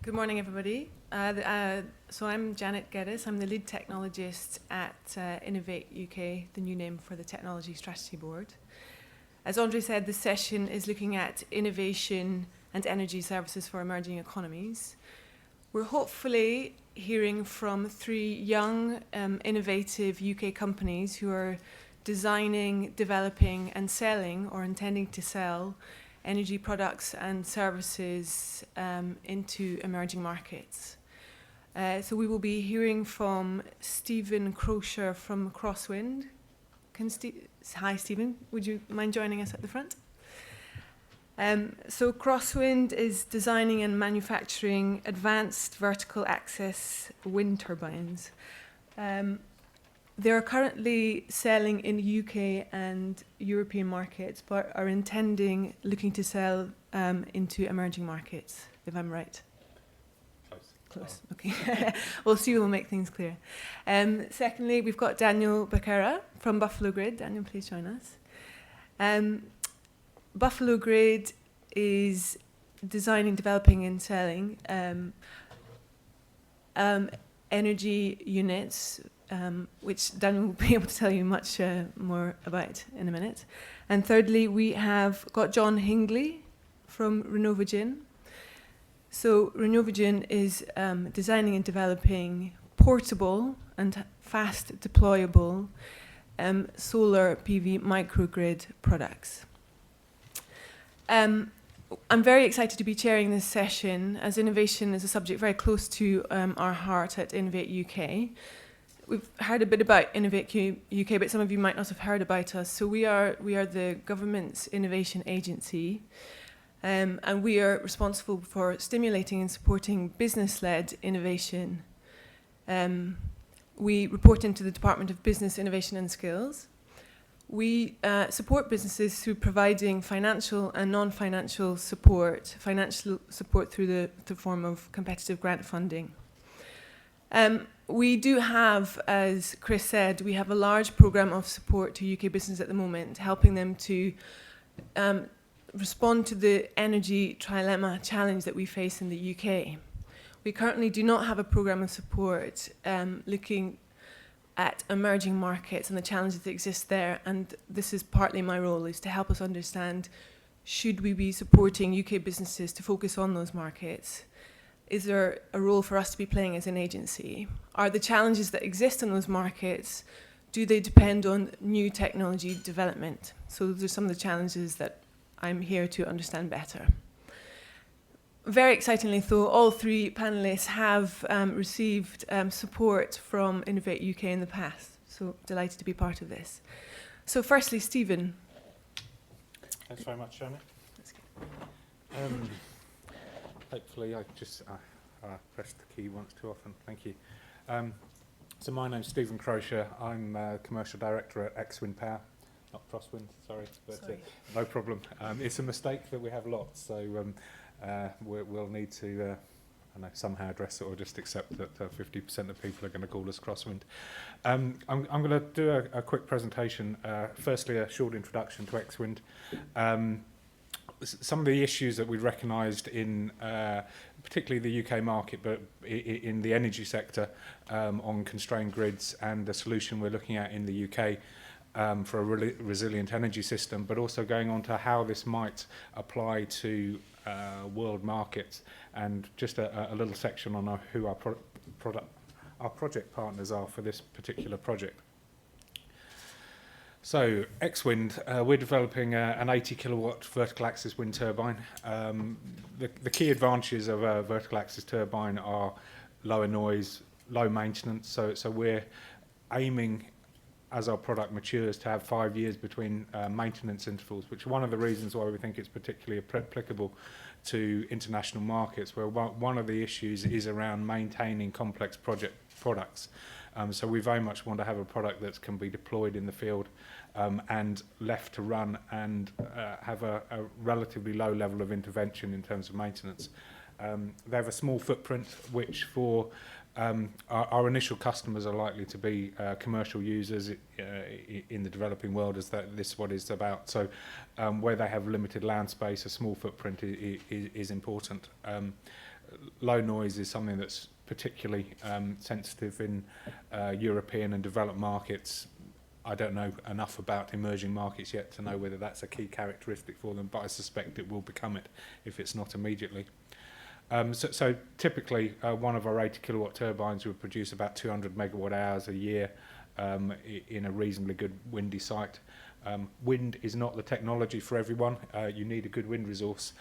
Good morning, everybody. So I'm Janet Geddes. I'm the lead technologist at Innovate UK, the new name for the Technology Strategy Board. As Andre said, this session is looking at innovation and energy services for emerging economies. We're hopefully hearing from three young, innovative UK companies who are designing, developing and selling, or intending to sell, energy products and services into emerging markets. So we will be hearing from Stephen Crosier from Crosswind. Hi, Stephen. Would you mind joining us at the front? So Crosswind is designing and manufacturing advanced vertical axis wind turbines. They are currently selling in the UK and European markets, but are looking to sell into emerging markets, if I'm right. Close. Okay. Well, Steve will make things clear. Secondly, we've got Daniel Becerra from Buffalo Grid. Daniel, please join us. Buffalo Grid is designing, developing and selling energy units, which Daniel will be able to tell you much more about in a minute. And thirdly, we have got John Hingley from Renovogen. So Renovogen is designing and developing portable and fast deployable solar PV microgrid products. I'm very excited to be chairing this session, as innovation is a subject very close to our heart at Innovate UK. We've heard a bit about Innovate UK, but some of you might not have heard about us. So we are the government's innovation agency, and we are responsible for stimulating and supporting business-led innovation. We report into the Department of Business, Innovation and Skills. We support businesses through providing financial and non-financial support, financial support through the form of competitive grant funding. We do have, as Chris said, we have a large programme of support to UK business at the moment, helping them to respond to the energy trilemma challenge that we face in the UK. We currently do not have a programme of support looking at emerging markets and the challenges that exist there, and this is partly my role, is to help us understand, should we be supporting UK businesses to focus on those markets? Is there a role for us to be playing as an agency? Are the challenges that exist in those markets, do they depend on new technology development? So those are some of the challenges that I'm here to understand better. Very excitingly, though, all three panellists have received support from Innovate UK in the past, so delighted to be part of this. So firstly, Stephen. Thanks very much, Janet. Hopefully I just pressed the key once too often. Thank you. So my name's Stephen Crosier. I'm Commercial Director at Xwind Power. Not Crosswind, sorry. But no problem. It's a mistake that we have lots, so we'll need to somehow address it, or just accept that 50% of people are going to call us Crosswind. I'm going to do a quick presentation. Firstly, a short introduction to Xwind. Some of the issues that we recognised in particularly the UK market, but in the energy sector, on constrained grids, and the solution we're looking at in the UK for a really resilient energy system, but also going on to how this might apply to world markets, and just a little section on who our project partners are for this particular project. So, Xwind, we're developing an 80 kilowatt vertical axis wind turbine. The key advantages of a vertical axis turbine are lower noise, low maintenance. So we're aiming, as our product matures, to have 5 years between maintenance intervals, which is one of the reasons why we think it's particularly applicable to international markets, where one of the issues is around maintaining complex products. So we very much want to have a product that can be deployed in the field and left to run and have a relatively low level of intervention in terms of maintenance. They have a small footprint, which for our initial customers are likely to be commercial users in the developing world, as this is what it's about. So where they have limited land space, a small footprint is important. low noise is something that's particularly sensitive in European and developed markets. I don't know enough about emerging markets yet to know whether that's a key characteristic for them, but I suspect it will become it if it's not immediately. So typically, one of our 80 kilowatt turbines would produce about 200 megawatt hours a year in a reasonably good windy site. Wind is not the technology for everyone. You need a good wind resource.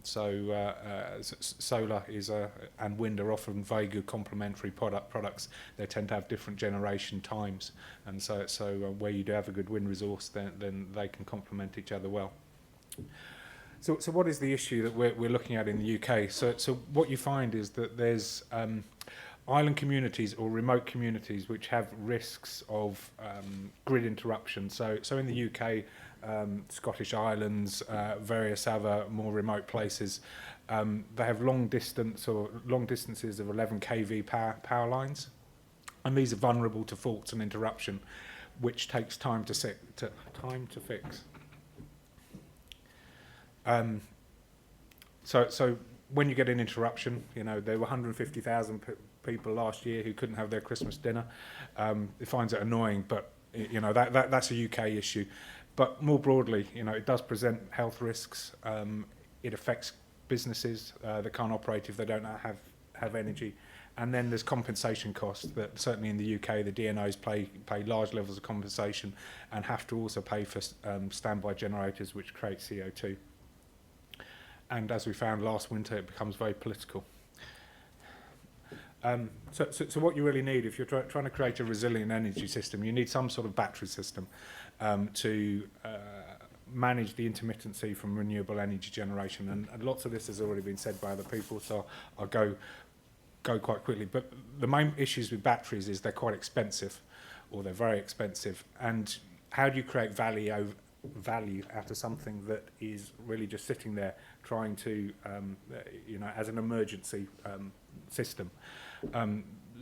Solar and wind are often very good complementary products. They tend to have different generation times, and so where you do have a good wind resource, then they can complement each other well. So what is the issue that we're looking at in the UK? So what you find is that there's island communities or remote communities which have risks of grid interruption. So in the UK, Scottish Islands, various other more remote places, they have long distances of 11 kV power lines, and these are vulnerable to faults and interruption, which takes time to fix. So when you get an interruption, there were 150,000 people last year who couldn't have their Christmas dinner. It finds it annoying, but that's a UK issue. But more broadly, it does present health risks. It affects businesses that can't operate if they don't have energy. And then there's compensation costs that certainly in the UK, the DNOs pay large levels of compensation and have to also pay for standby generators, which create CO2. And as we found last winter, it becomes very political. So what you really need, if you're trying to create a resilient energy system, you need some sort of battery system to manage the intermittency from renewable energy generation. And lots of this has already been said by other people, so I'll go quite quickly. But the main issues with batteries is they're quite expensive, or they're very expensive. And how do you create value out of something that is really just sitting there trying to, as an emergency system?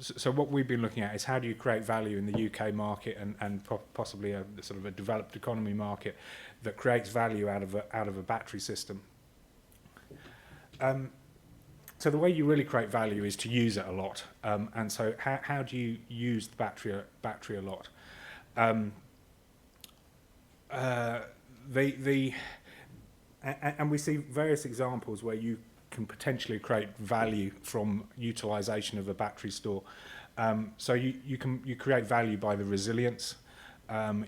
So what we've been looking at is how do you create value in the UK market and possibly a sort of a developed economy market that creates value out of a battery system. So the way you really create value is to use it a lot. And so how do you use the battery a lot? And we see various examples where you can potentially create value from utilisation of a battery store. So you create value by the resilience, and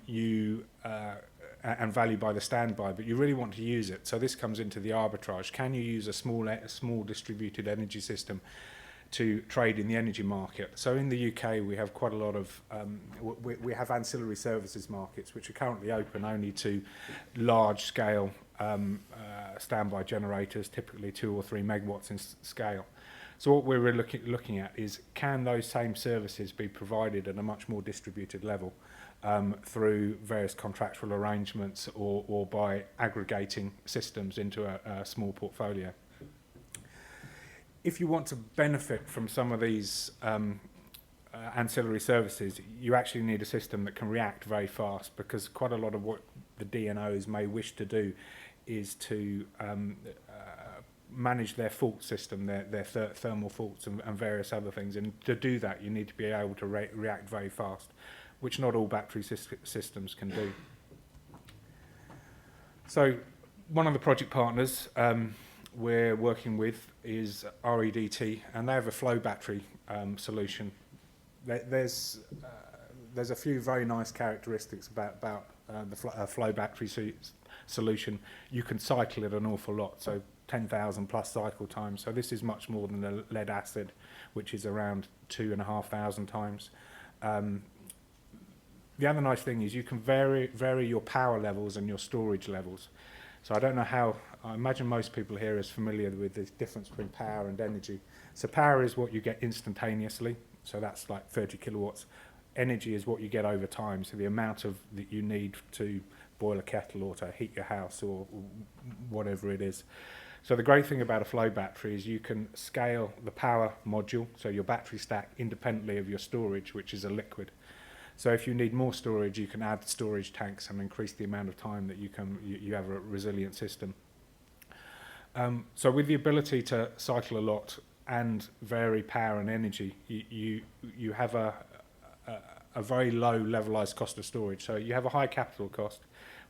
value by the standby, but you really want to use it. So this comes into the arbitrage. Can you use a small distributed energy system to trade in the energy market? So in the UK, we have quite a lot of, we have ancillary services markets, which are currently open only to large-scale standby generators, typically 2 or 3 megawatts in scale. So what we're really looking at is, can those same services be provided at a much more distributed level through various contractual arrangements or by aggregating systems into a small portfolio? If you want to benefit from some of these ancillary services, you actually need a system that can react very fast, because quite a lot of what the DNOs may wish to do is to manage their fault system, their thermal faults and various other things. And to do that, you need to be able to react very fast, which not all battery systems can do. So one of the project partners we're working with is REDT, and they have a flow battery solution. There's a few very nice characteristics about the flow battery solution. You can cycle it an awful lot, so 10,000 plus cycle times. So this is much more than the lead acid, which is around 2,500 times. The other nice thing is you can vary your power levels and your storage levels. So I don't know how, I imagine most people here is familiar with the difference between power and energy. So power is what you get instantaneously, so that's like 30 kilowatts. Energy is what you get over time, so the amount that you need to boil a kettle or to heat your house or whatever it is. So the great thing about a flow battery is you can scale the power module, so your battery stack, independently of your storage, which is a liquid. So if you need more storage, you can add storage tanks and increase the amount of time that you have a resilient system. So with the ability to cycle a lot and vary power and energy, you have a very low levelized cost of storage. So you have a high capital cost,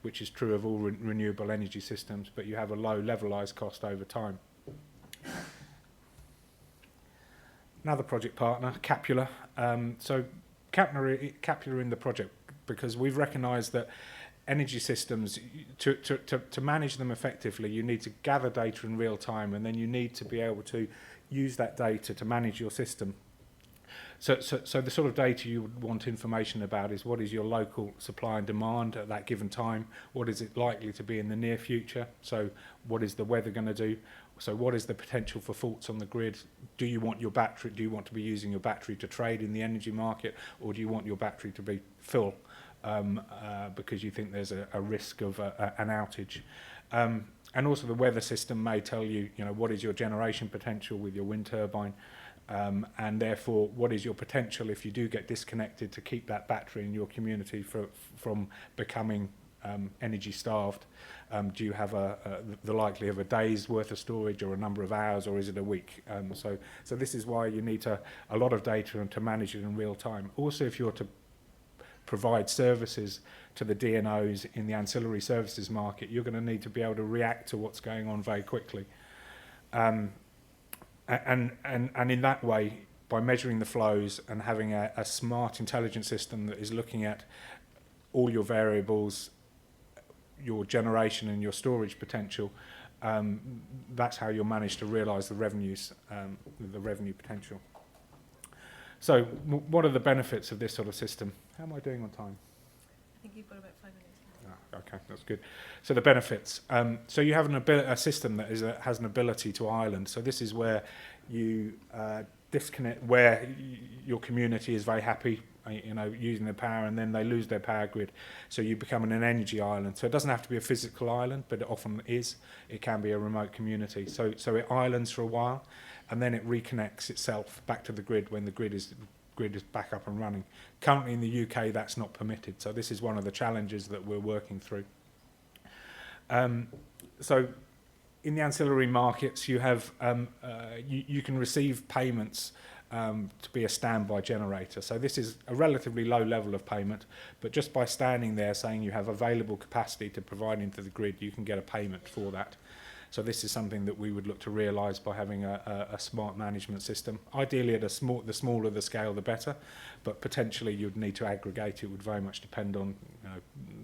which is true of all renewable energy systems, but you have a low levelized cost over time. Another project partner, Capula. So Capula in the project, because we've recognised that energy systems, to manage them effectively, you need to gather data in real time, and then you need to be able to use that data to manage your system. So the sort of data you would want information about is what is your local supply and demand at that given time, what is it likely to be in the near future, so what is the weather going to do, so what is the potential for faults on the grid, do you want your battery, do you want to be using your battery to trade in the energy market, or do you want your battery to be full because you think there's a risk of an outage. And also the weather system may tell you, what is your generation potential with your wind turbine, and therefore what is your potential if you do get disconnected to keep that battery in your community from becoming energy starved. Do you have the likelihood of a day's worth of storage, or a number of hours, or is it a week? So this is why you need a lot of data and to manage it in real time. Also, if you're to provide services to the DNOs in the ancillary services market, you're going to need to be able to react to what's going on very quickly. And in that way, by measuring the flows and having a smart, intelligent system that is looking at all your variables, your generation and your storage potential, that's how you'll manage to realise the revenues, the revenue potential. So what are the benefits of this sort of system? How am I doing on time? I think you've got about 5 minutes. Oh, okay, that's good. So the benefits. So you have a system that has an ability to island. So this is where you disconnect, where your community is very happy, using their power, and then they lose their power grid. So you become an energy island. So it doesn't have to be a physical island, but it often is. It can be a remote community. So it islands for a while, and then it reconnects itself back to the grid when the grid is back up and running. Currently in the UK, that's not permitted. So this is one of the challenges that we're working through. So in the ancillary markets, you have you can receive payments to be a standby generator. So this is a relatively low level of payment, but just by standing there saying you have available capacity to provide into the grid, you can get a payment for that. So this is something that we would look to realise by having a smart management system. Ideally, the smaller the scale, the better, but potentially you'd need to aggregate. It would very much depend on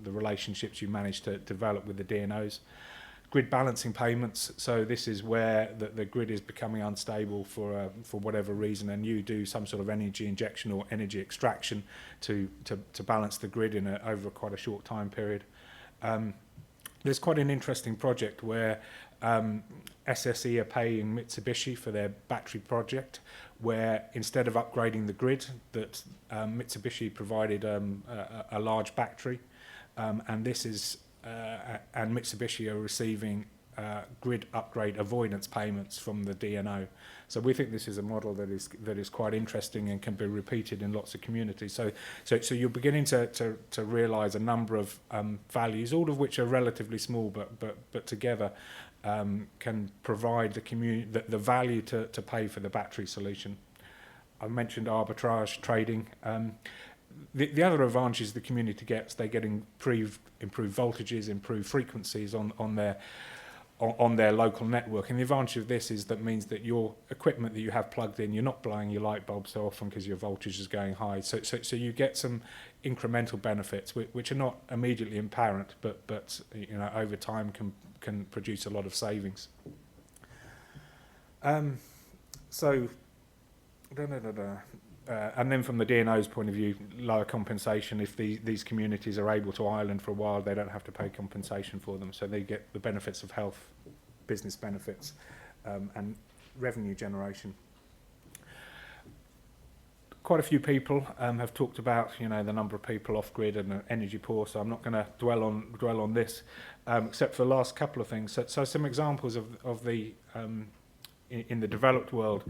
the relationships you manage to develop with the DNOs. Grid balancing payments. So this is where the grid is becoming unstable for whatever reason, and you do some sort of energy injection or energy extraction to balance the grid over quite a short time period. There's quite an interesting project where SSE are paying Mitsubishi for their battery project, where instead of upgrading the grid, that Mitsubishi provided a large battery, and this is and Mitsubishi are receiving grid upgrade avoidance payments from the DNO. So we think this is a model that is quite interesting and can be repeated in lots of communities. So you're beginning to realise a number of values, all of which are relatively small, but together can provide the value to pay for the battery solution. I mentioned arbitrage trading. The other advantages the community gets, they get improved voltages, improved frequencies on their local network. And the advantage of this is that means that your equipment that you have plugged in, you're not blowing your light bulb so often because your voltage is going high. So you get some incremental benefits which are not immediately apparent, but over time can produce a lot of savings. And then from the DNO's point of view, lower compensation. If these communities are able to island for a while, they don't have to pay compensation for them. So they get the benefits of health, business benefits, and revenue generation. Quite a few people have talked about the number of people off grid and energy poor. So I'm not going to dwell on this, except for the last couple of things. So some examples of the in the developed world.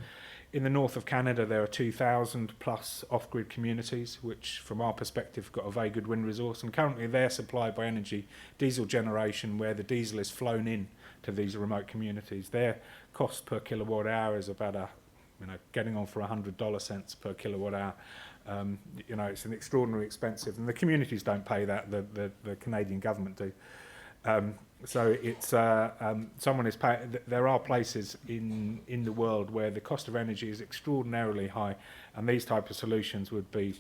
In the north of Canada, there are 2,000 plus off-grid communities, which from our perspective have got a very good wind resource, and currently they're supplied by energy diesel generation, where the diesel is flown in to these remote communities. Their cost per kilowatt hour is about getting on for $100 per kilowatt hour. It's an extraordinarily expensive, and the communities don't pay that. The Canadian government do. So it's someone is paying. There are places in the world where the cost of energy is extraordinarily high, and these type of solutions would be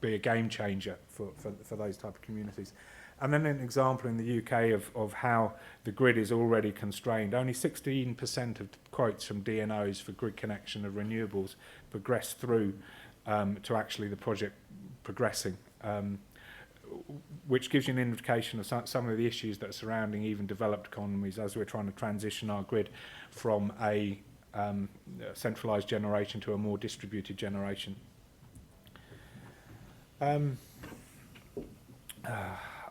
a game changer for those type of communities. And then an example in the UK of how the grid is already constrained. Only 16% of quotes from DNOs for grid connection of renewables progress through to actually the project progressing, which gives you an indication of some of the issues that are surrounding even developed economies as we're trying to transition our grid from a centralised generation to a more distributed generation.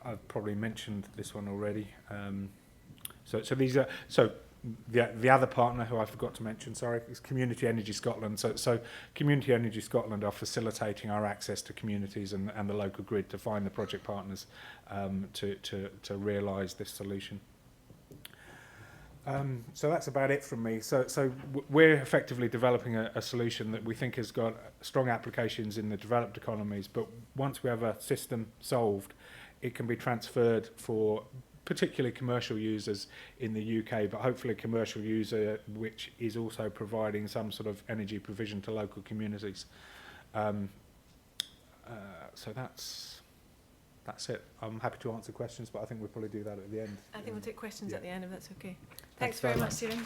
I've probably mentioned this one already. So these are the other partner who I forgot to mention. Sorry, is Community Energy Scotland. So Community Energy Scotland are facilitating our access to communities and the local grid to find the project partners to realise this solution. So that's about it from me. So we're effectively developing a solution that we think has got strong applications in the developed economies, but once we have a system solved, it can be transferred for particularly commercial users in the UK, but hopefully a commercial user which is also providing some sort of energy provision to local communities. So that's it. I'm happy to answer questions, but I think we'll probably do that at the end. I think we'll take questions at the end if that's okay. Thanks very much, Stephen.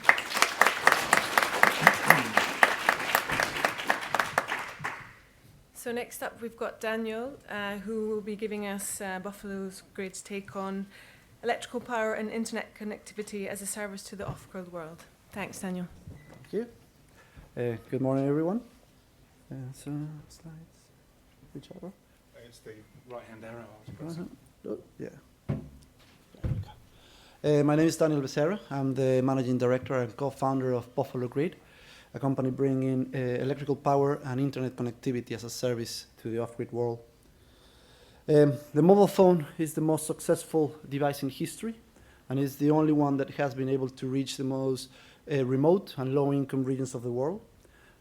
So next up we've got Daniel, who will be giving us Buffalo's Grid's take on electrical power and internet connectivity as a service to the off-grid world. Thanks, Daniel. Thank you. Good morning, everyone. So slides, whichever. It's the right-hand arrow I was pressing. Oh, yeah. My name is Daniel Becerra. I'm the managing director and co-founder of Buffalo Grid, a company bringing electrical power and internet connectivity as a service to the off-grid world. The mobile phone is the most successful device in history, and is the only one that has been able to reach the most remote and low-income regions of the world.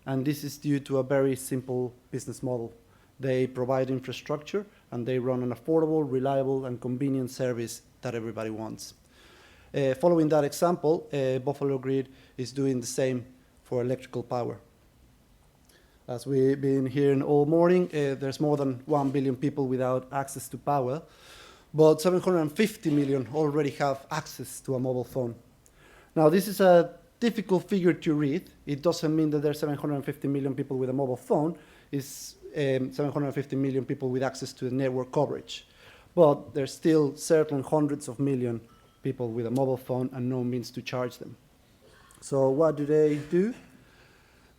And this is due to a very simple business model. They provide infrastructure, and they run an affordable, reliable, and convenient service that everybody wants. Following that example, Buffalo Grid is doing the same for electrical power. As we've been hearing all morning, there's more than 1 billion people without access to power, but 750 million already have access to a mobile phone. Now, this is a difficult figure to read. It doesn't mean that there's 750 million people with a mobile phone. It's 750 million people with access to the network coverage. But there's still certain hundreds of million people with a mobile phone and no means to charge them. So what do?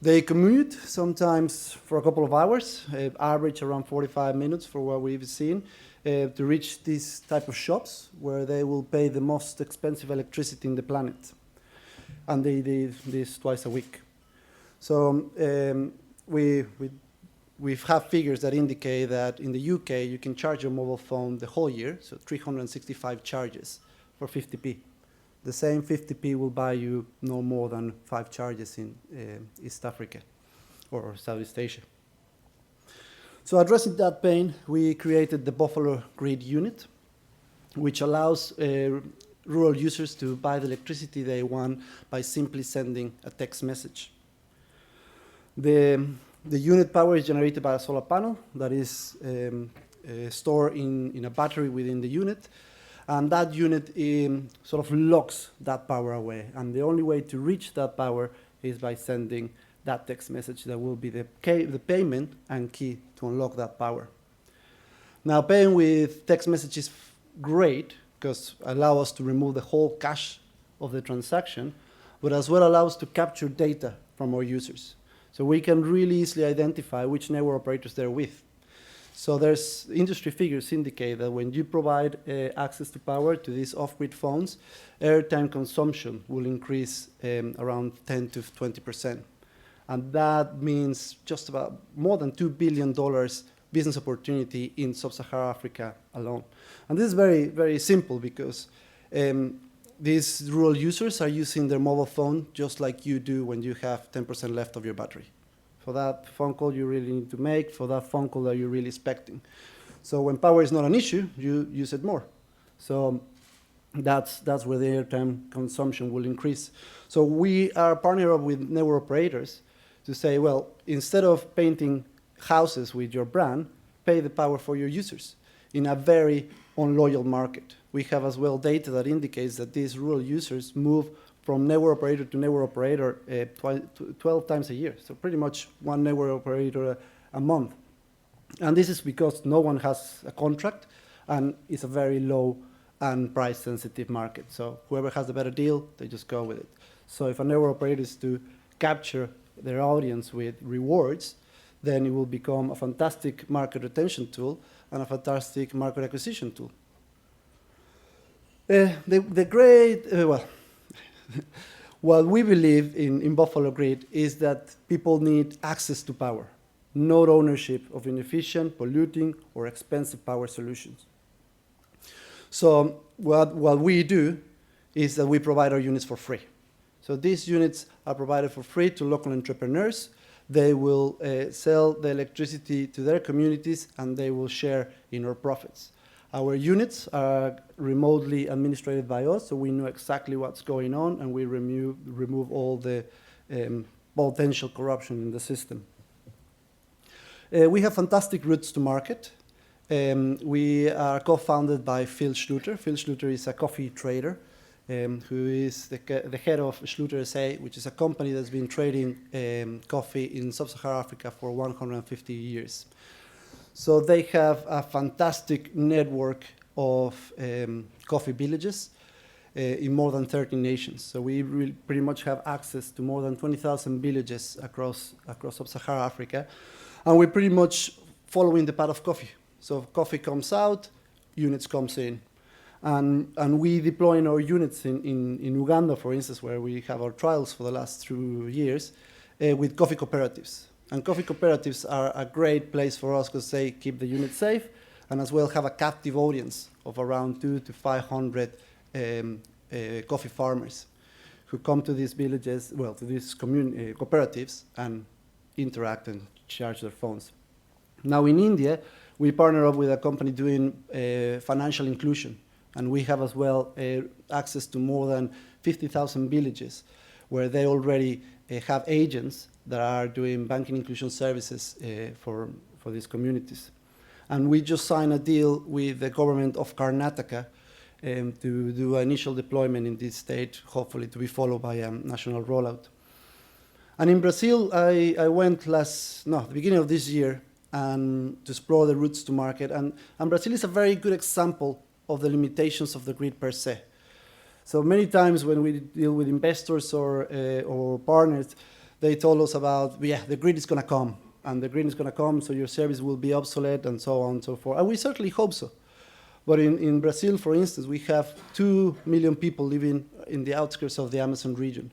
They commute sometimes for a couple of hours, average around 45 minutes for what we've seen, to reach these type of shops where they will pay the most expensive electricity in the planet. And they do this twice a week. So we have figures that indicate that in the UK you can charge your mobile phone the whole year, so 365 charges for 50p. The same 50p will buy you no more than 5 charges in East Africa or Southeast Asia. So addressing that pain, we created the Buffalo Grid unit, which allows rural users to buy the electricity they want by simply sending a text message. The unit power is generated by a solar panel that is stored in a battery within the unit. And that unit sort of locks that power away. And the only way to reach that power is by sending that text message that will be the payment and key to unlock that power. Now, paying with text message is great because it allows us to remove the whole cache of the transaction, but as well allows us to capture data from our users. So we can really easily identify which network operators they're with. So there's industry figures indicate that when you provide access to power to these off-grid phones, airtime consumption will increase around 10 to 20%. And that means just about more than $2 billion business opportunity in sub-Saharan Africa alone. And this is very, very simple because these rural users are using their mobile phone just like you do when you have 10% left of your battery. For that phone call you really need to make, for that phone call that you're really expecting. So when power is not an issue, you use it more. So that's where the airtime consumption will increase. So we are partnering up with network operators to say, well, instead of painting houses with your brand, pay the power for your users in a very unloyal market. We have as well data that indicates that these rural users move from network operator to network operator 12 times a year. So pretty much one network operator a month. And this is because no one has a contract and it's a very low and price sensitive market. So whoever has the better deal, they just go with it. So if a network operator is to capture their audience with rewards, then it will become a fantastic market retention tool and a fantastic market acquisition tool. What we believe in Buffalo Grid is that people need access to power, not ownership of inefficient, polluting, or expensive power solutions. So what we do is that we provide our units for free. So these units are provided for free to local entrepreneurs. They will sell the electricity to their communities and they will share in our profits. Our units are remotely administrated by us, so we know exactly what's going on and we remove all the potential corruption in the system. We have fantastic routes to market. We are co-founded by Phil Schluter. Phil Schluter is a coffee trader who is the head of Schluter SA, which is a company that's been trading coffee in sub-Saharan Africa for 150 years. So they have a fantastic network of coffee villages in more than 30 nations. So we really pretty much have access to more than 20,000 villages across sub-Saharan Africa. And we're pretty much following the path of coffee. So if coffee comes out, units comes in. And we deploy our units in Uganda, for instance, where we have our trials for the last 2 years, with coffee cooperatives. And coffee cooperatives are a great place for us because they keep the unit safe and as well have a captive audience of around 200 to 500 coffee farmers who come to these villages, well, to these cooperatives and interact and charge their phones. Now in India, we partner up with a company doing financial inclusion. And we have as well access to more than 50,000 villages where they already have agents that are doing banking inclusion services for these communities. And we just signed a deal with the government of Karnataka to do initial deployment in this state, hopefully to be followed by a national rollout. And in Brazil, I went the beginning of this year to explore the routes to market. And Brazil is a very good example of the limitations of the grid per se. So many times when we deal with investors or partners, they told us about, the grid is going to come, and the grid is going to come, so your service will be obsolete, and so on and so forth. And we certainly hope so. But in Brazil, for instance, we have 2 million people living in the outskirts of the Amazon region.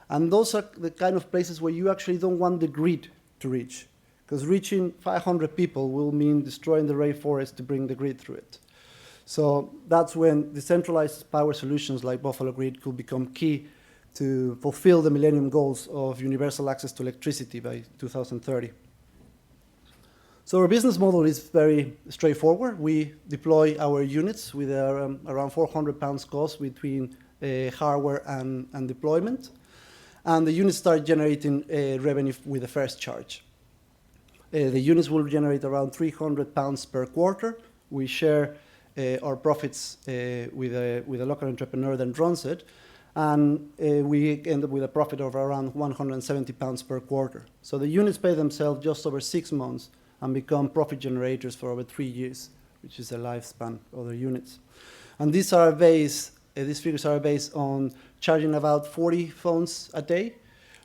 And those are the kind of places where you actually don't want the grid to reach, because reaching 500 people will mean destroying the rainforest to bring the grid through it. So that's when decentralized power solutions like Buffalo Grid could become key to fulfill the Millennium Goals of universal access to electricity by 2030. So our business model is very straightforward. We deploy our units with around £400 cost between hardware and deployment. And the units start generating revenue with the first charge. The units will generate around £300 per quarter. We share our profits with a local entrepreneur that runs it. And we end up with a profit of around £170 per quarter. So the units pay themselves just over 6 months and become profit generators for over 3 years, which is the lifespan of the units. And these figures are based on charging about 40 phones a day,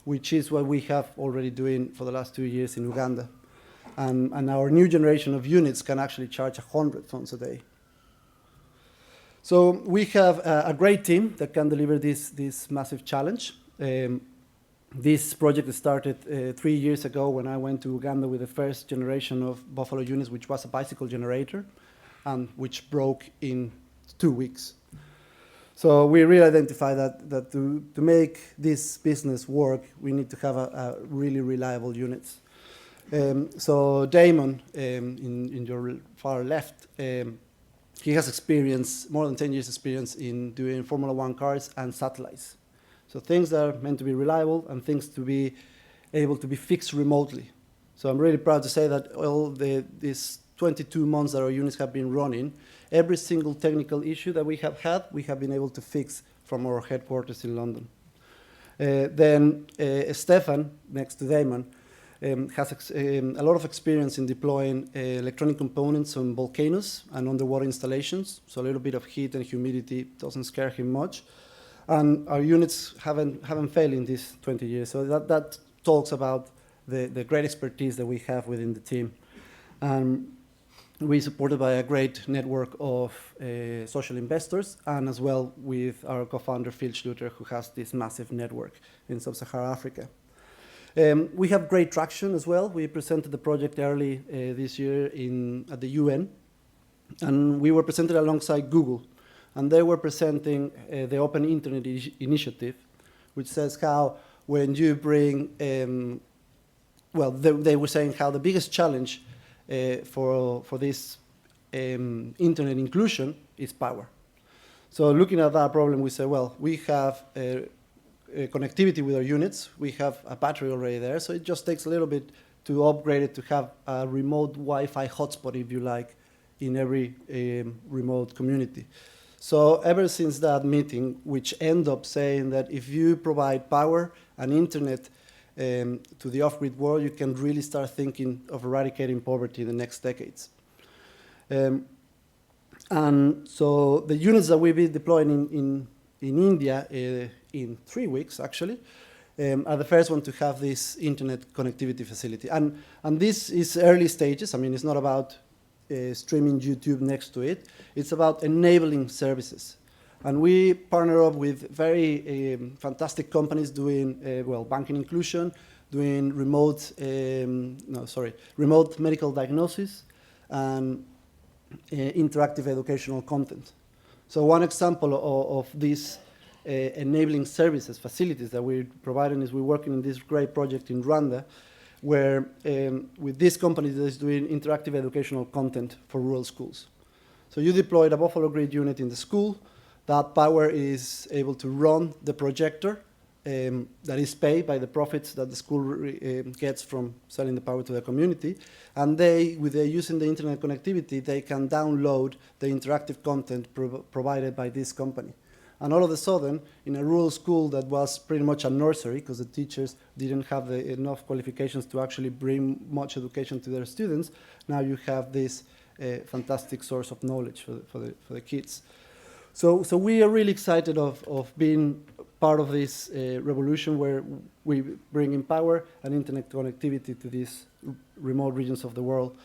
which is what we have already doing for the last 2 years in Uganda. And our new generation of units can actually charge 100 phones a day. So we have a great team that can deliver this massive challenge. This project started 3 years ago when I went to Uganda with the first generation of Buffalo units, which was a bicycle generator, and which broke in 2 weeks. So we really identify that to make this business work, we need to have a really reliable units. So Damon, in your far left, he has experience, more than 10 years experience in doing Formula One cars and satellites. So things that are meant to be reliable and things to be able to be fixed remotely. So I'm really proud to say that all these 22 months that our units have been running, every single technical issue that we have had, we have been able to fix from our headquarters in London. Then Stefan, next to Damon, has a lot of experience in deploying electronic components on volcanoes and underwater installations. So a little bit of heat and humidity doesn't scare him much. And our units haven't failed in these 20 years. So that talks about the great expertise that we have within the team. We're supported by a great network of social investors, and as well with our co-founder Phil Schluter, who has this massive network in Sub-Saharan Africa. We have great traction as well. We presented the project early this year at the UN, and we were presented alongside Google, and they were presenting the Open Internet Initiative, which says how when you bring, they were saying how the biggest challenge for this internet inclusion is power. So looking at that problem, we say, well, we have connectivity with our units. We have a battery already there, so it just takes a little bit to upgrade it to have a remote Wi-Fi hotspot, if you like, in every remote community. So ever since that meeting, which ended up saying that if you provide power and internet to the off-grid world, you can really start thinking of eradicating poverty in the next decades. And so the units that we've been deploying in India in 3 weeks, actually, are the first one to have this internet connectivity facility. And this is early stages. I mean, it's not about streaming YouTube next to it. It's about enabling services. And we partner up with very fantastic companies doing, banking inclusion, doing remote medical diagnosis, and interactive educational content. So one example of these enabling services, facilities that we're providing is we're working in this great project in Rwanda, where with this company that is doing interactive educational content for rural schools. So you deployed a Buffalo Grid unit in the school. That power is able to run the projector that is paid by the profits that the school gets from selling the power to the community. And using the internet connectivity, they can download the interactive content provided by this company. And all of a sudden, in a rural school that was pretty much a nursery, because the teachers didn't have enough qualifications to actually bring much education to their students, now you have this fantastic source of knowledge for the kids. So we are really excited of being part of this revolution where we bring in power and internet connectivity to these remote regions of the world.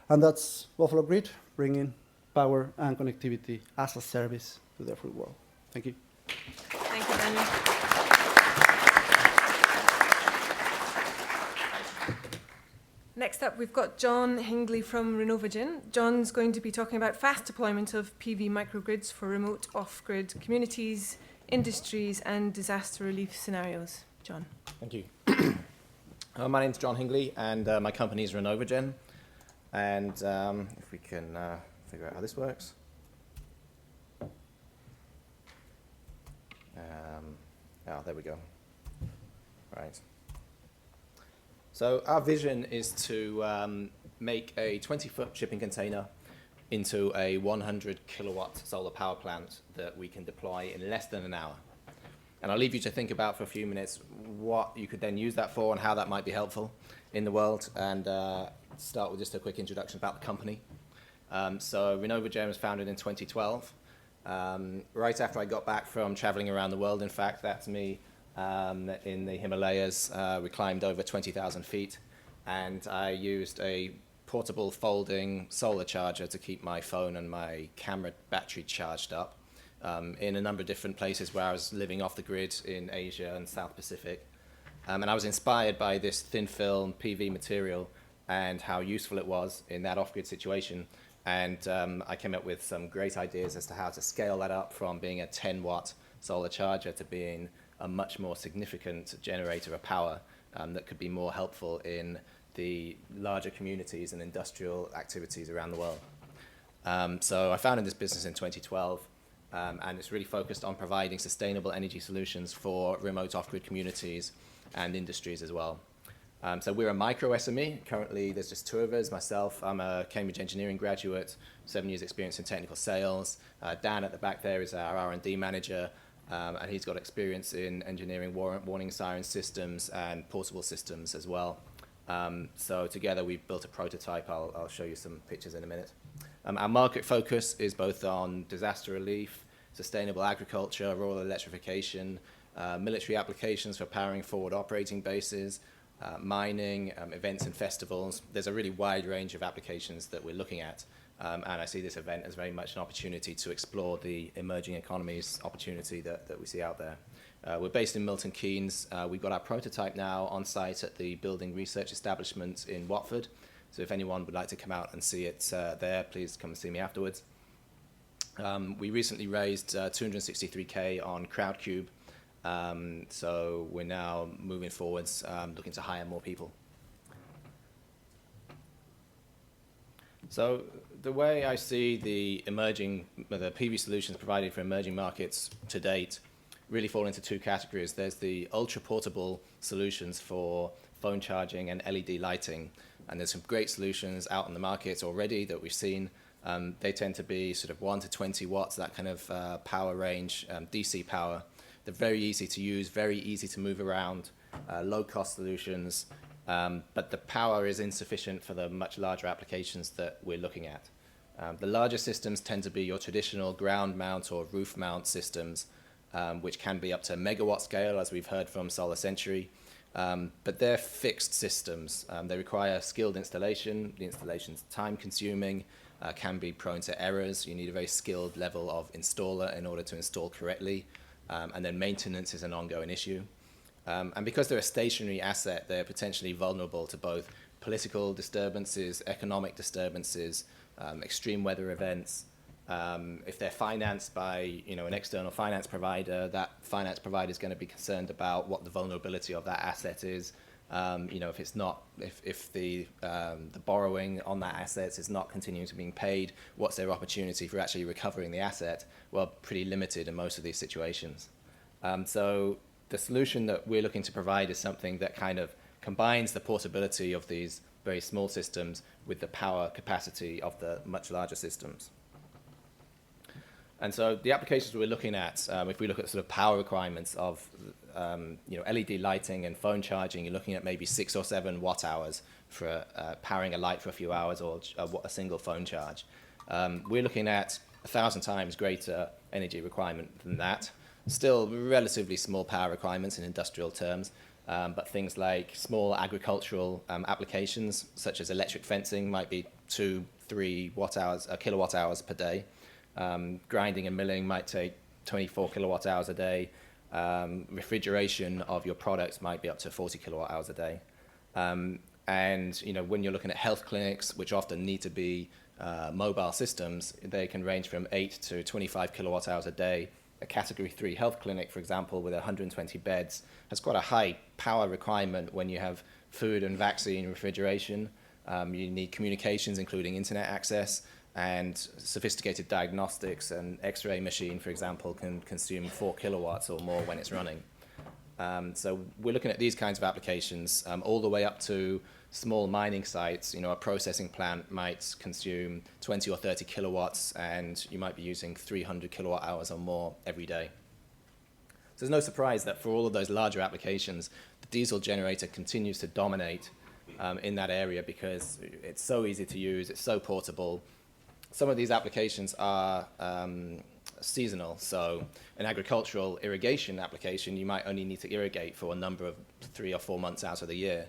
And that's Buffalo Grid, bringing power and connectivity as a service to the free world. Thank you. Thank you, Daniel. Next up, we've got John Hingley from Renovogen. John's going to be talking about fast deployment of PV microgrids for remote off-grid communities, industries, and disaster relief scenarios. John. Thank you. My name's John Hingley, and my company is Renovogen. And if we can figure out how this works. There we go. Right. So our vision is to make a 20-foot shipping container into a 100-kilowatt solar power plant that we can deploy in less than an hour. And I'll leave you to think about for a few minutes what you could then use that for and how that might be helpful in the world, and start with just a quick introduction about the company. So Renovogen was founded in 2012. Right after I got back from traveling around the world. In fact, that's me in the Himalayas. We climbed over 20,000 feet, and I used a portable folding solar charger to keep my phone and my camera battery charged up in a number of different places where I was living off the grid in Asia and South Pacific. And I was inspired by this thin film PV material and how useful it was in that off-grid situation. And I came up with some great ideas as to how to scale that up from being a 10-watt solar charger to being a much more significant generator of power that could be more helpful in the larger communities and industrial activities around the world. So I founded this business in 2012, and it's really focused on providing sustainable energy solutions for remote off-grid communities and industries as well. So we're a micro SME. Currently, there's just two of us. Myself, I'm a Cambridge engineering graduate, 7 years experience in technical sales. Dan at the back there is our R&D manager, and he's got experience in engineering warning siren systems and portable systems as well. So together we've built a prototype. I'll show you some pictures in a minute. Our market focus is both on disaster relief, sustainable agriculture, rural electrification, military applications for powering forward operating bases, mining, events and festivals. There's a really wide range of applications that we're looking at, and I see this event as very much an opportunity to explore the emerging economies opportunity that we see out there. We're based in Milton Keynes. We've got our prototype now on site at the Building Research Establishment in Watford. So if anyone would like to come out and see it there, please come and see me afterwards. We recently raised 263K on Crowdcube. So we're now moving forwards, looking to hire more people. So the way I see the PV solutions provided for emerging markets to date really fall into two categories. There's the ultra-portable solutions for phone charging and LED lighting. And there's some great solutions out on the market already that we've seen. They tend to be sort of 1 to 20 watts, that kind of power range, DC power. They're very easy to use, very easy to move around, low-cost solutions, but the power is insufficient for the much larger applications that we're looking at. The larger systems tend to be your traditional ground mount or roof mount systems, which can be up to megawatt scale, as we've heard from Solar Century. But they're fixed systems. They require skilled installation. The installation's time-consuming, can be prone to errors. You need a very skilled level of installer in order to install correctly. And then maintenance is an ongoing issue. And because they're a stationary asset, they're potentially vulnerable to both political disturbances, economic disturbances, extreme weather events. If they're financed by an external finance provider, that finance provider is going to be concerned about what the vulnerability of that asset is. If the borrowing on that asset is not continuing to being paid, what's their opportunity for actually recovering the asset? Well, pretty limited in most of these situations. So the solution that we're looking to provide is something that kind of combines the portability of these very small systems with the power capacity of the much larger systems. And so the applications we're looking at, if we look at sort of power requirements of LED lighting and phone charging, you're looking at maybe 6 or 7 watt hours for powering a light for a few hours or a single phone charge. We're looking at 1,000 times greater energy requirement than that. Still relatively small power requirements in industrial terms, but things like small agricultural applications, such as electric fencing, might be 2-3 kilowatt hours per day. Grinding and milling might take 24 kilowatt hours a day. Refrigeration of your products might be up to 40 kilowatt hours a day. And when you're looking at health clinics, which often need to be mobile systems, they can range from 8 to 25 kilowatt hours a day. A Category 3 health clinic, for example, with 120 beds, has quite a high power requirement when you have food and vaccine refrigeration. You need communications, including internet access, and sophisticated diagnostics. An X-ray machine, for example, can consume 4 kilowatts or more when it's running. So we're looking at these kinds of applications all the way up to small mining sites. A processing plant might consume 20 or 30 kilowatts, and you might be using 300 kilowatt hours or more every day. So there's no surprise that for all of those larger applications, the diesel generator continues to dominate in that area because it's so easy to use, it's so portable. Some of these applications are seasonal. So an agricultural irrigation application, you might only need to irrigate for a number of 3 or 4 months out of the year.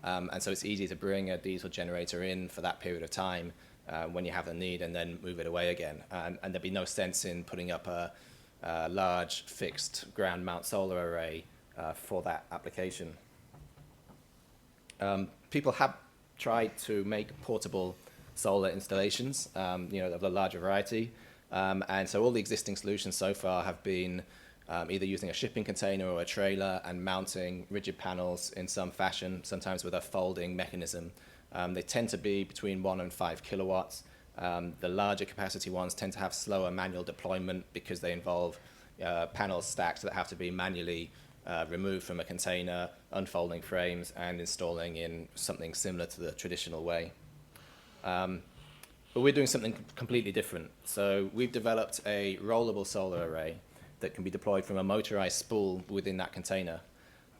And so it's easy to bring a diesel generator in for that period of time when you have the need and then move it away again. And there'd be no sense in putting up a large fixed ground mount solar array for that application. People have tried to make portable solar installations, of a larger variety. And so all the existing solutions so far have been either using a shipping container or a trailer and mounting rigid panels in some fashion, sometimes with a folding mechanism. They tend to be between 1 and 5 kilowatts. The larger capacity ones tend to have slower manual deployment because they involve panel stacks that have to be manually removed from a container, unfolding frames, and installing in something similar to the traditional way. But we're doing something completely different. So we've developed a rollable solar array that can be deployed from a motorized spool within that container.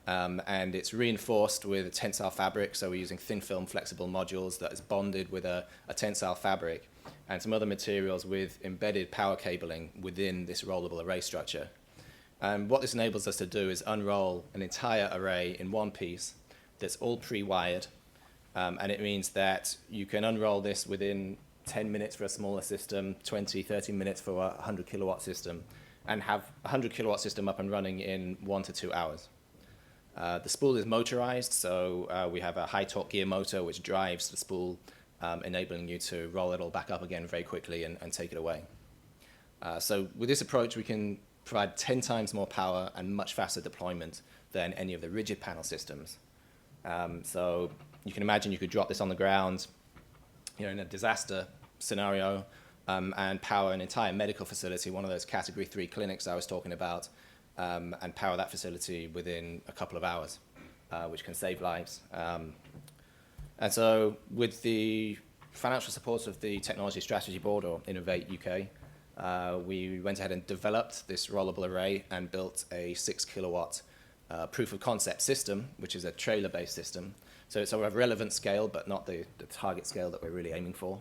And it's reinforced with a tensile fabric, so we're using thin film flexible modules that is bonded with a tensile fabric and some other materials with embedded power cabling within this rollable array structure. And what this enables us to do is unroll an entire array in one piece that's all pre-wired, and it means that you can unroll this within 10 minutes for a smaller system, 20, 30 minutes for a 100 kilowatt system, and have a 100 kilowatt system up and running in 1 to 2 hours. The spool is motorized, so we have a high torque gear motor which drives the spool, enabling you to roll it all back up again very quickly and take it away. So with this approach, we can provide 10 times more power and much faster deployment than any of the rigid panel systems. So you can imagine you could drop this on the ground, in a disaster scenario, and power an entire medical facility, one of those Category 3 clinics I was talking about, and power that facility within a couple of hours, which can save lives. And so with the financial support of the Technology Strategy Board, or Innovate UK, we went ahead and developed this rollable array and built a 6 kilowatt proof of concept system, which is a trailer-based system. So it's a relevant scale, but not the target scale that we're really aiming for.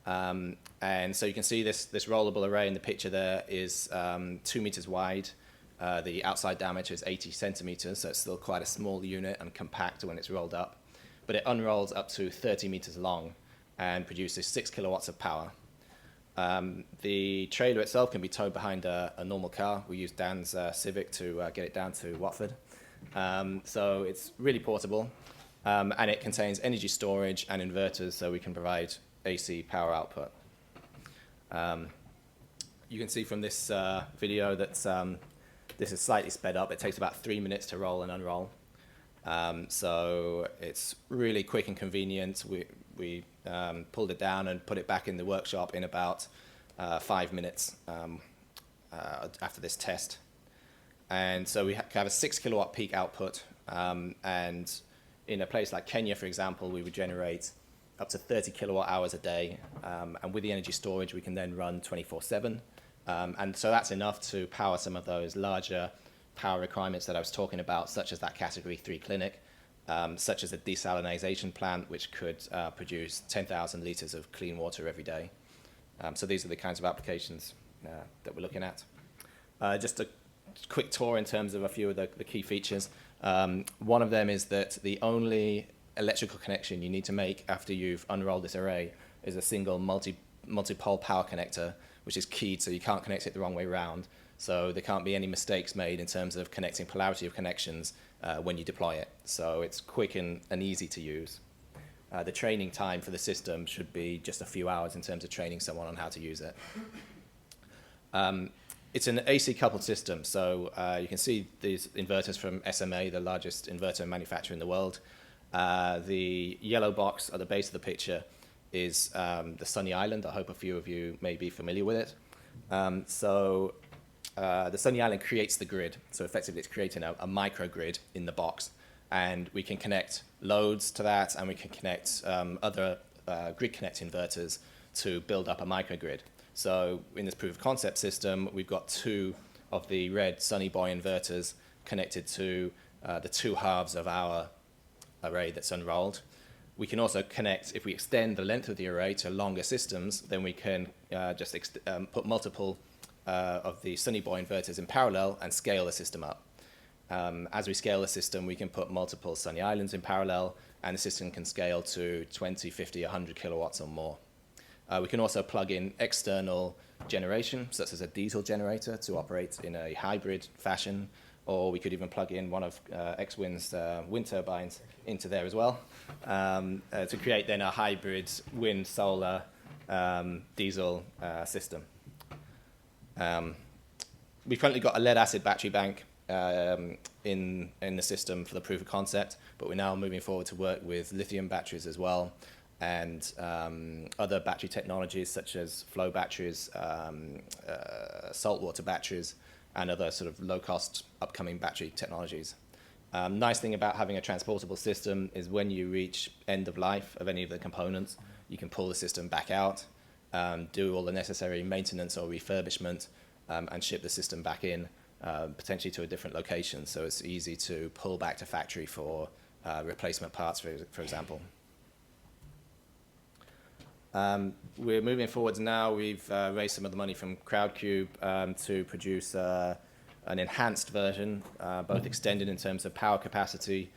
And so you can see this rollable array in the picture there is 2 meters wide. The outside diameter is 80 centimeters, so it's still quite a small unit and compact when it's rolled up. But it unrolls up to 30 meters long and produces 6 kilowatts of power. The trailer itself can be towed behind a normal car. We use Dan's Civic to get it down to Watford. So it's really portable, and it contains energy storage and inverters, so we can provide AC power output. You can see from this video that this is slightly sped up. It takes about 3 minutes to roll and unroll. So it's really quick and convenient. We pulled it down and put it back in the workshop in about 5 minutes after this test. And so we have a 6 kilowatt peak output. And in a place like Kenya, for example, we would generate up to 30 kilowatt hours a day. And with the energy storage, we can then run 24/7. And so that's enough to power some of those larger power requirements that I was talking about, such as that Category 3 clinic, such as a desalination plant, which could produce 10,000 liters of clean water every day. So these are the kinds of applications that we're looking at. Just a quick tour in terms of a few of the key features. One of them is that the only electrical connection you need to make after you've unrolled this array is a single multi-pole power connector, which is keyed, so you can't connect it the wrong way around. So there can't be any mistakes made in terms of connecting polarity of connections when you deploy it. So it's quick and easy to use. The training time for the system should be just a few hours in terms of training someone on how to use it. It's an AC coupled system, so you can see these inverters from SMA, the largest inverter manufacturer in the world. The yellow box at the base of the picture is the Sunny Island. I hope a few of you may be familiar with it. The Sunny Island creates the grid, so effectively it's creating a microgrid in the box, and we can connect loads to that, and we can connect other grid connect inverters to build up a microgrid. So in this proof of concept system, we've got 2 of the red Sunny Boy inverters connected to the 2 halves of our array that's unrolled. We can also connect, if we extend the length of the array to longer systems, then we can just put multiple of the Sunny Boy inverters in parallel and scale the system up. As we scale the system, we can put multiple Sunny Islands in parallel, and the system can scale to 20, 50, 100 kilowatts or more. We can also plug in external generation, such as a diesel generator, to operate in a hybrid fashion, or we could even plug in one of Xwind's wind turbines into there as well, to create then a hybrid wind, solar, diesel system. We've currently got a lead-acid battery bank in the system for the proof of concept, but we're now moving forward to work with lithium batteries as well, and other battery technologies such as flow batteries, saltwater batteries, and other sort of low-cost upcoming battery technologies. Nice thing about having a transportable system is when you reach end of life of any of the components, you can pull the system back out, do all the necessary maintenance or refurbishment, and ship the system back in, potentially to a different location. So it's easy to pull back to factory for replacement parts, for example. We're moving forwards now. We've raised some of the money from Crowdcube to produce an enhanced version, both extended in terms of power capacity.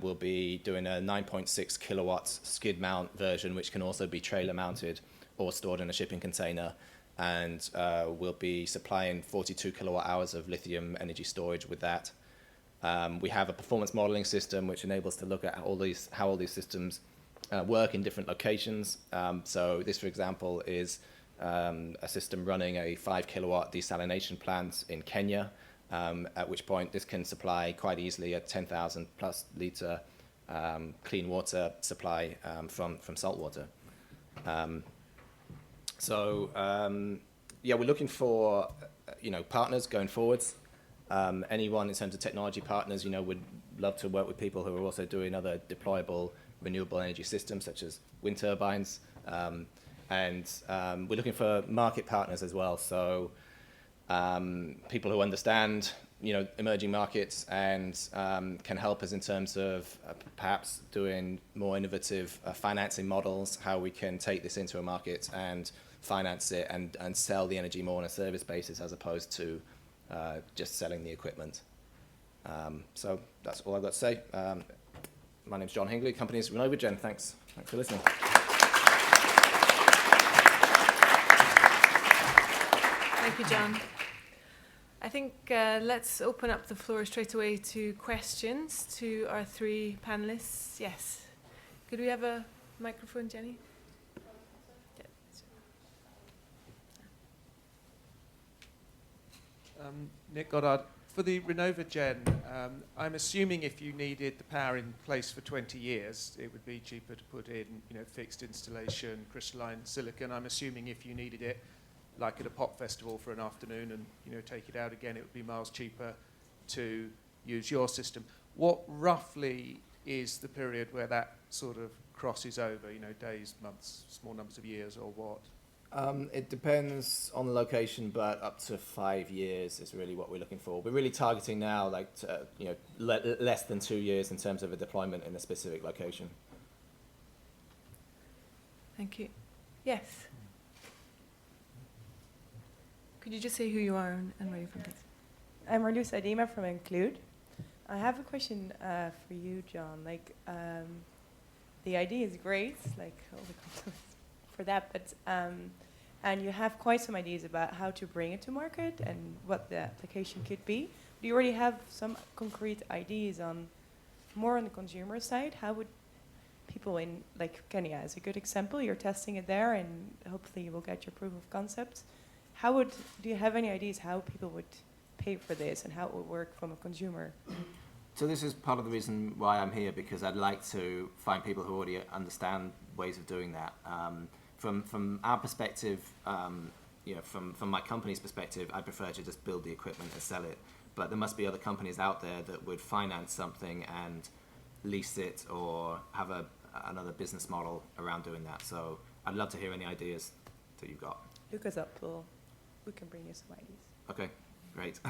We'll be doing a 9.6 kilowatts skid mount version, which can also be trailer mounted or stored in a shipping container. And we'll be supplying 42 kilowatt hours of lithium energy storage with that. We have a performance modeling system which enables to look at how all these systems work in different locations. So this, for example, is a system running a 5 kilowatt desalination plant in Kenya, at which point this can supply quite easily a 10,000 plus litre clean water supply from salt water. Yeah, we're looking for partners going forwards. Anyone in terms of technology partners, would love to work with people who are also doing other deployable renewable energy systems such as wind turbines. And we're looking for market partners as well. So people who understand emerging markets and can help us in terms of perhaps doing more innovative financing models, how we can take this into a market and finance it and sell the energy more on a service basis as opposed to just selling the equipment. So that's all I've got to say. My name's John Hingley, company is RenovaGen. Thanks for listening. Thank you, John. I think let's open up the floor straight away to questions to our three panelists. Yes. Could we have a microphone, Jenny? Nick Goddard. For the RenovaGen, I'm assuming if you needed the power in place for 20 years, it would be cheaper to put in, fixed installation, crystalline silicon. I'm assuming if you needed it, like at a pop festival for an afternoon and, take it out again, it would be miles cheaper to use your system. What roughly is the period where that sort of crosses over, days, months, small numbers of years, or what? It depends on the location, but up to 5 years is really what we're looking for. We're really targeting now, less than 2 years in terms of a deployment in a specific location. Thank you. Yes. Could you just say who you are and where you're from, please? I'm Marluce Adema from Include. I have a question for you, John. The idea is great, all the compliments for that, but and you have quite some ideas about how to bring it to market and what the application could be. Do you already have some concrete ideas more on the consumer side? How would people in Kenya is a good example? You're testing it there, and hopefully you will get your proof of concept. Do you have any ideas how people would pay for this and how it would work from a consumer? So this is part of the reason why I'm here, because I'd like to find people who already understand ways of doing that. From our perspective, from my company's perspective, I prefer to just build the equipment and sell it. But there must be other companies out there that would finance something and lease it or have another business model around doing that. So I'd love to hear any ideas that you've got. Look us up. We can bring you some ideas. Okay, great.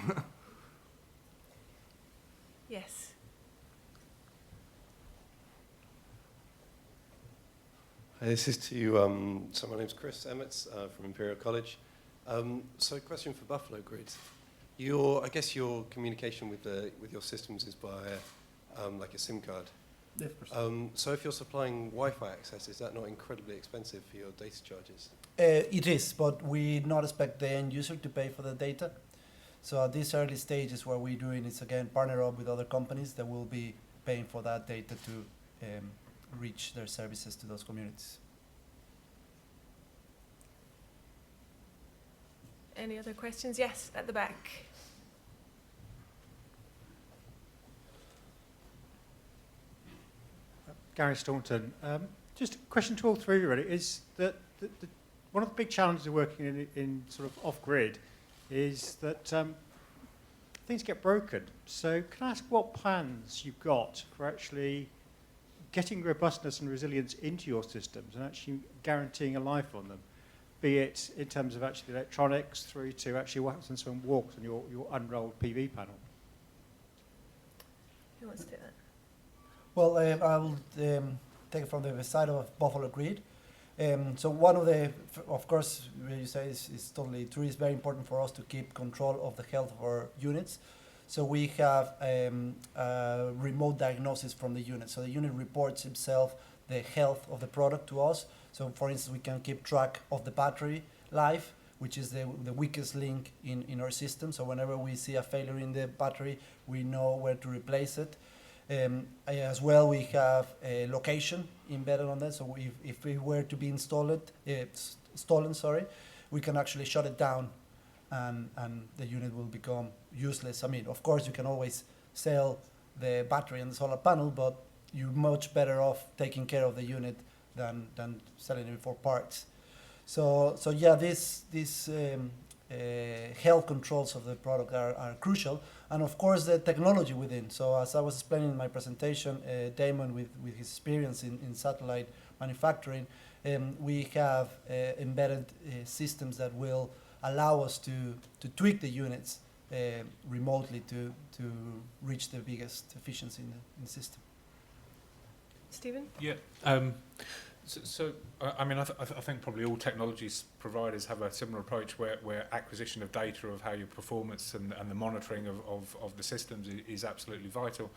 Yes. Hi, this is to you. So my name's Chris Emmets from Imperial College. So question for Buffalo Grid. I guess your communication with your systems is by a SIM card. So if you're supplying Wi-Fi access, is that not incredibly expensive for your data charges? It is, but we not expect the end user to pay for the data. So at these early stages, what we're doing is again partner up with other companies that will be paying for that data to reach their services to those communities. Any other questions? Yes, at the back. Gary Staunton. Just a question to all three really, is that one of the big challenges of working in sort of off-grid is that things get broken. So can I ask what plans you've got for actually getting robustness and resilience into your systems and actually guaranteeing a life on them, be it in terms of actually electronics through to actually what happens when someone walks on your unrolled PV panel? Who wants to do that? Well, I will take it from the side of Buffalo Grid. So one of the, of course, what you say is totally true. It's very important for us to keep control of the health of our units. So we have remote diagnosis from the unit. So the unit reports itself the health of the product to us. So for instance, we can keep track of the battery life, which is the weakest link in our system. So whenever we see a failure in the battery, we know where to replace it. As well, we have a location embedded on that. So if it were to be stolen, we can actually shut it down, and the unit will become useless. I mean, of course, you can always sell the battery and the solar panel, but you're much better off taking care of the unit than selling it for parts. So yeah, this health controls of the product are crucial, and of course the technology within. So as I was explaining in my presentation, Damon with his experience in satellite manufacturing, we have embedded systems that will allow us to tweak the units remotely to reach the biggest efficiency in the system. Stephen? Yeah. I mean, I think probably all technologies providers have a similar approach where acquisition of data of how your performance and the monitoring of the systems is absolutely vital.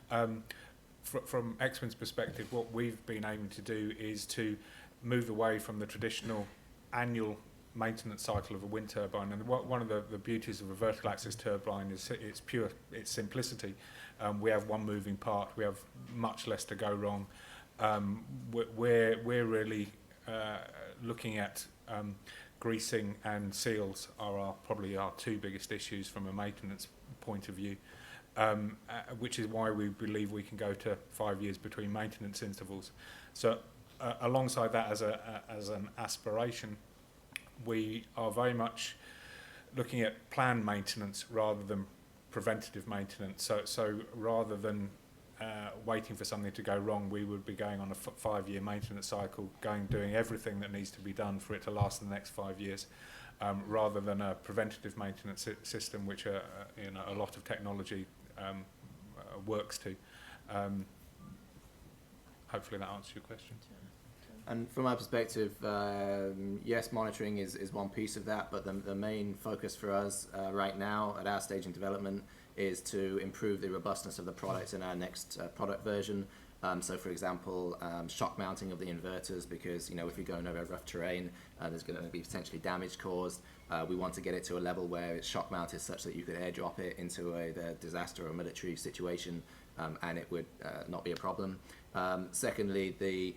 From Xwin's perspective, what we've been aiming to do is to move away from the traditional annual maintenance cycle of a wind turbine. And one of the beauties of a vertical axis turbine is its simplicity. We have one moving part, we have much less to go wrong. We're really looking at greasing and seals are probably our two biggest issues from a maintenance point of view, which is why we believe we can go to 5 years between maintenance intervals. So alongside that as an aspiration, we are very much looking at planned maintenance rather than preventative maintenance. So rather than waiting for something to go wrong, we would be going on a 5-year maintenance cycle, doing everything that needs to be done for it to last the next 5 years, rather than a preventative maintenance system, which a lot of technology works to. Hopefully that answers your question. And from our perspective, yes, monitoring is one piece of that, but the main focus for us right now at our stage in development is to improve the robustness of the product in our next product version. So for example, shock mounting of the inverters, because if you're going over rough terrain, there's going to be potentially damage caused. We want to get it to a level where it's shock mounted such that you could airdrop it into a disaster or military situation, and it would not be a problem. Secondly, the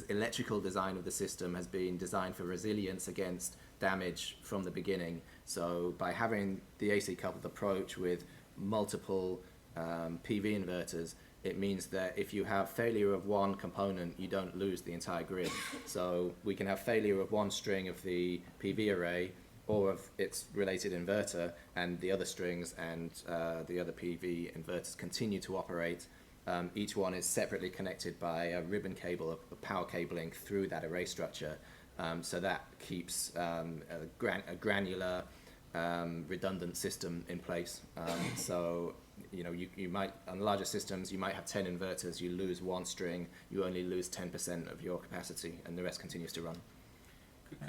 electrical design of the system has been designed for resilience against damage from the beginning. So by having the AC coupled approach with multiple PV inverters, it means that if you have failure of one component, you don't lose the entire grid. So we can have failure of one string of the PV array or of its related inverter, and the other strings and the other PV inverters continue to operate. Each one is separately connected by a ribbon cable of power cabling through that array structure. So that keeps a granular, redundant system in place. So you might, on larger systems, you might have 10 inverters, you lose one string, you only lose 10% of your capacity, and the rest continues to run.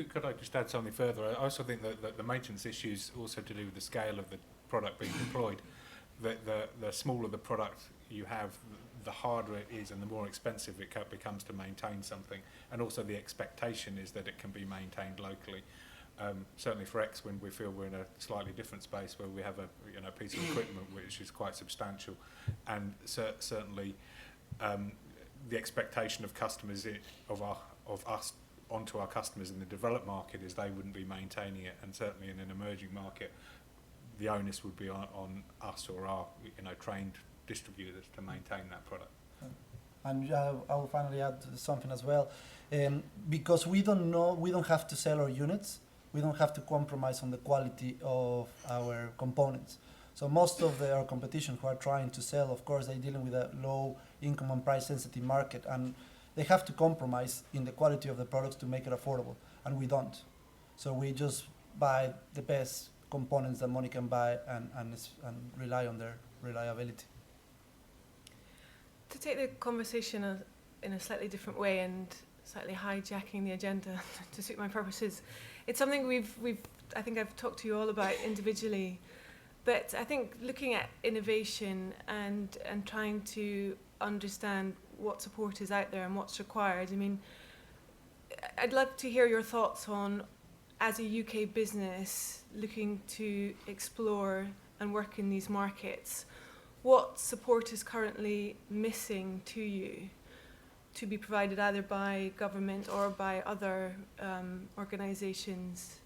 Could I just add something further? I also think that the maintenance issues also to do with the scale of the product being deployed. The smaller the product you have, the harder it is and the more expensive it becomes to maintain something. And also the expectation is that it can be maintained locally. Certainly for X-Wind, we feel we're in a slightly different space where we have a piece of equipment which is quite substantial, and certainly the expectation of customers of us onto our customers in the developed market is they wouldn't be maintaining it, and certainly in an emerging market, the onus would be on us or our trained distributors to maintain that product. And I will finally add something as well, because we don't have to sell our units. We don't have to compromise on the quality of our components. So most of our competition who are trying to sell, of course, they're dealing with a low income and price sensitive market, and they have to compromise in the quality of the products to make it affordable, and we don't. So we just buy the best components that money can buy and rely on their reliability. To take the conversation in a slightly different way and slightly hijacking the agenda to suit my purposes, it's something I think I've talked to you all about individually, but I think looking at innovation and trying to understand what support is out there and what's required. I mean, I'd love to hear your thoughts on, as a UK business looking to explore and work in these markets, what support is currently missing to you to be provided either by government or by other organisations?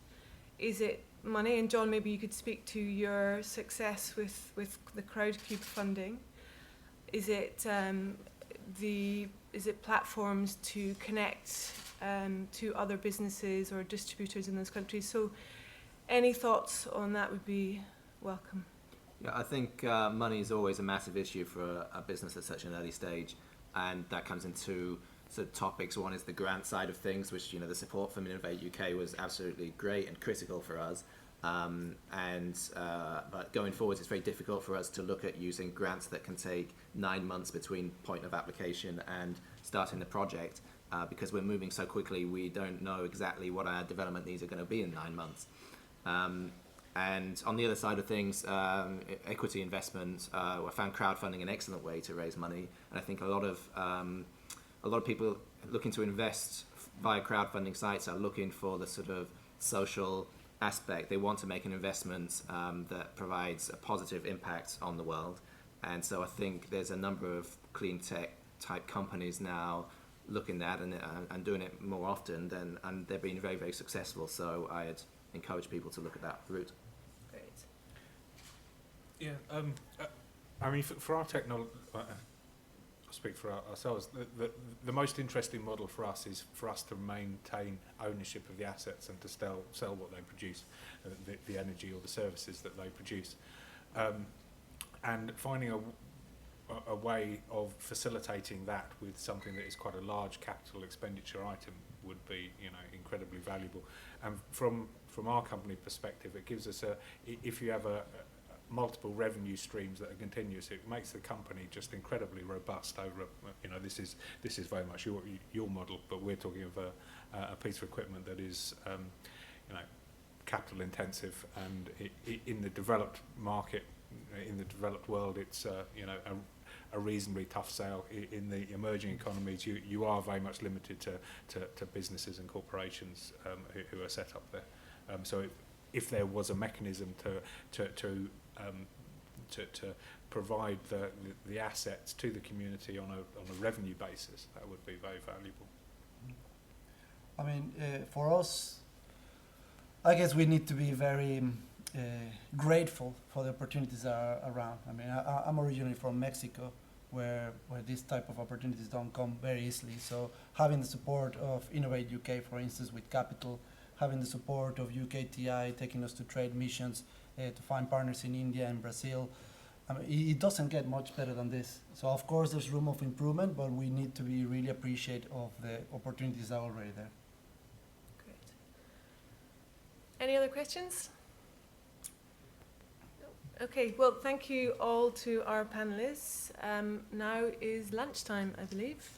Is it money? And John, maybe you could speak to your success with the Crowdcube funding. Is it platforms to connect to other businesses or distributors in those countries? So any thoughts on that would be welcome. Yeah, I think money is always a massive issue for a business at such an early stage, and that comes into sort of topics. One is the grant side of things, which the support from Innovate UK was absolutely great and critical for us. But going forward, it's very difficult for us to look at using grants that can take 9 months between point of application and starting the project, because we're moving so quickly. We don't know exactly what our development needs are going to be in 9 months. And on the other side of things, equity investment, I found crowdfunding an excellent way to raise money, and I think a lot of people looking to invest via crowdfunding sites are looking for the sort of social aspect. They want to make an investment that provides a positive impact on the world, and so I think there's a number of clean tech type companies now looking at and doing it more often, and they're being very, very successful. So I'd encourage people to look at that route. Great. Yeah, I mean, for our technology, I'll speak for ourselves. The most interesting model for us is for us to maintain ownership of the assets and to sell what they produce, the energy or the services that they produce, and finding a way of facilitating that with something that is quite a large capital expenditure item would be, incredibly valuable. And from our company perspective, it gives us if you have multiple revenue streams that are continuous, it makes the company just incredibly robust over, this is very much your model, but we're talking of a piece of equipment that is, capital intensive, and in the developed market, in the developed world, it's, a reasonably tough sale. In the emerging economies, you are very much limited to businesses and corporations who are set up there. So if there was a mechanism to provide the assets to the community on a revenue basis, that would be very valuable. I mean, for us, I guess we need to be very grateful for the opportunities that are around. I mean, I'm originally from Mexico, where this type of opportunities don't come very easily. So having the support of Innovate UK, for instance, with capital, having the support of UKTI taking us to trade missions, to find partners in India and Brazil, I mean, it doesn't get much better than this. So of course there's room of improvement, but we need to be really appreciative of the opportunities that are already there. Great. Any other questions? No. Okay, well, thank you all to our panelists. Now is lunchtime, I believe.